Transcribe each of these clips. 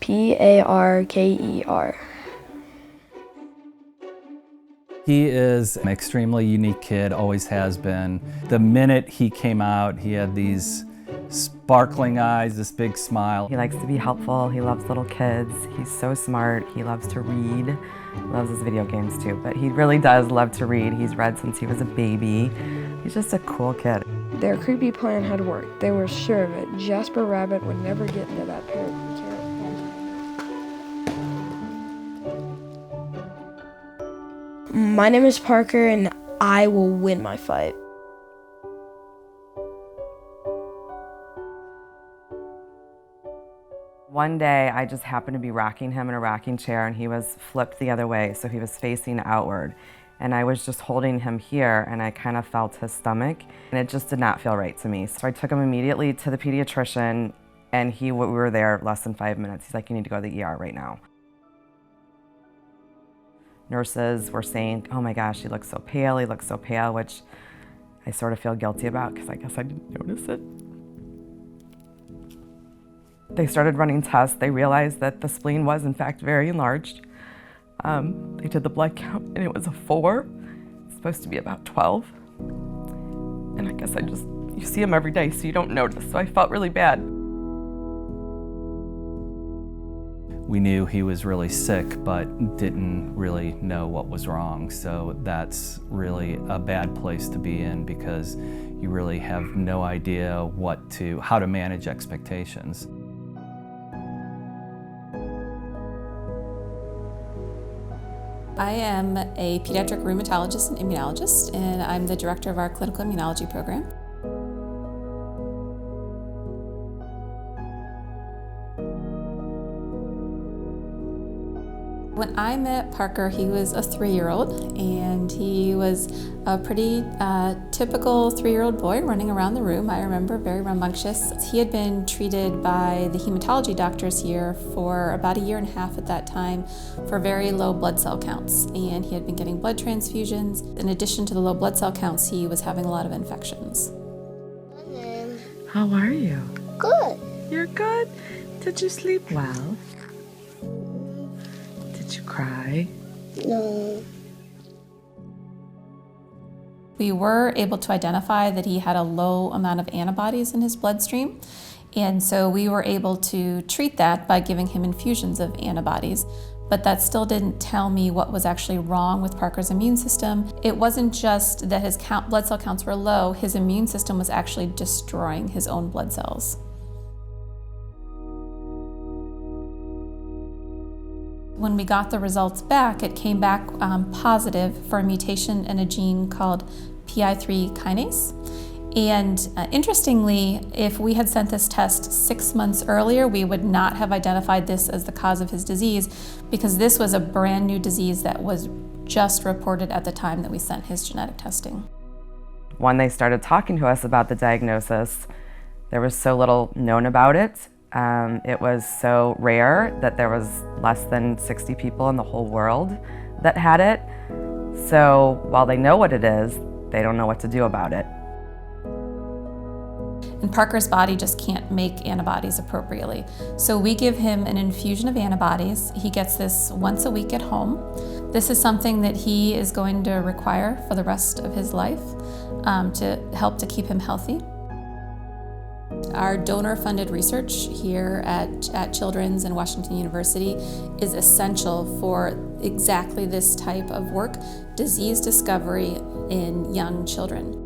Parker. He is an extremely unique kid, always has been. The minute he came out, he had these sparkling eyes, this big smile. He likes to be helpful, he loves little kids, he's so smart, he loves to read, loves his video games too, but he really does love to read. He's read since he was a baby. He's just a cool kid. Their creepy plan had worked. They were sure of it. Jasper Rabbit would never get into that parrot camp. My name is Parker, and I will win my fight. One day, I just happened to be rocking him in a rocking chair, and he was flipped the other way, so he was facing outward. And I was just holding him here, and I kind of felt his stomach, and it just did not feel right to me. So I took him immediately to the pediatrician, and we were there less than 5 minutes. He's like, "You need to go to the ER right now." Nurses were saying, "Oh my gosh, he looks so pale, which I sort of feel guilty about because I guess I didn't notice it. They started running tests. They realized that the spleen was in fact very enlarged. They did the blood count and it was a 4. It's supposed to be about 12. And I guess you see him every day so you don't notice, so I felt really bad. We knew he was really sick, but didn't really know what was wrong. So that's really a bad place to be in because you really have no idea how to manage expectations. I am a pediatric rheumatologist and immunologist, and I'm the director of our clinical immunology program. When I met Parker, he was a 3-year-old, and he was a pretty typical 3-year-old boy running around the room. I remember very rambunctious. He had been treated by the hematology doctors here for about 1.5 years at that time for very low blood cell counts, and he had been getting blood transfusions. In addition to the low blood cell counts, he was having a lot of infections. How are you? Good. You're good? Did you sleep well? Did you cry? No. We were able to identify that he had a low amount of antibodies in his bloodstream, and so we were able to treat that by giving him infusions of antibodies. But that still didn't tell me what was actually wrong with Parker's immune system. It wasn't just that his blood cell counts were low, his immune system was actually destroying his own blood cells. When we got the results back, it came back positive for a mutation in a gene called PI3 kinase. And interestingly, if we had sent this test 6 months earlier, we would not have identified this as the cause of his disease because this was a brand new disease that was just reported at the time that we sent his genetic testing. When they started talking to us about the diagnosis, there was so little known about it. It was so rare that there was less than 60 people in the whole world that had it. So while they know what it is, they don't know what to do about it. And Parker's body just can't make antibodies appropriately. So we give him an infusion of antibodies. He gets this once a week at home. This is something that he is going to require for the rest of his life to help to keep him healthy. Our donor-funded research here at Children's and Washington University is essential for exactly this type of work, disease discovery in young children.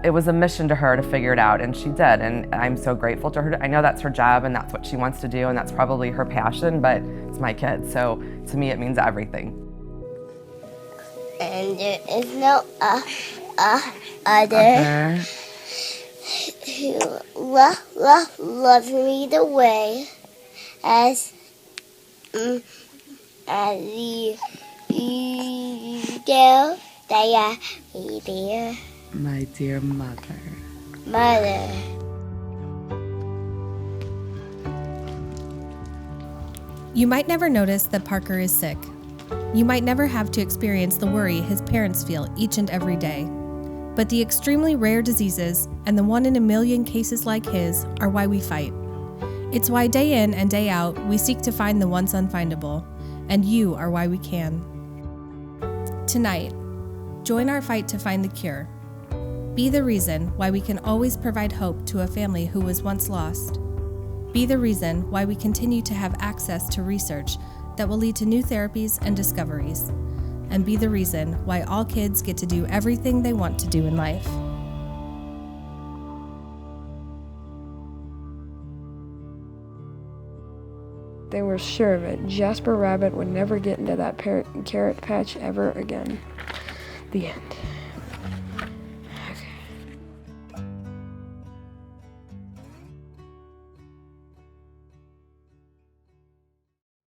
It was a mission to her to figure it out, and she did, and I'm so grateful to her. I know that's her job, and that's what she wants to do, and that's probably her passion, but it's my kid, so to me it means everything. And there is no other who loves me the way as you do, dear. My dear mother. Mother. You might never notice that Parker is sick. You might never have to experience the worry his parents feel each and every day. But the extremely rare diseases and the 1 in a million cases like his are why we fight. It's why day in and day out we seek to find the once unfindable, and you are why we can. Tonight, join our fight to find the cure. Be the reason why we can always provide hope to a family who was once lost. Be the reason why we continue to have access to research that will lead to new therapies and discoveries. And be the reason why all kids get to do everything they want to do in life. They were sure of it. Jasper Rabbit would never get into that carrot patch ever again. The end.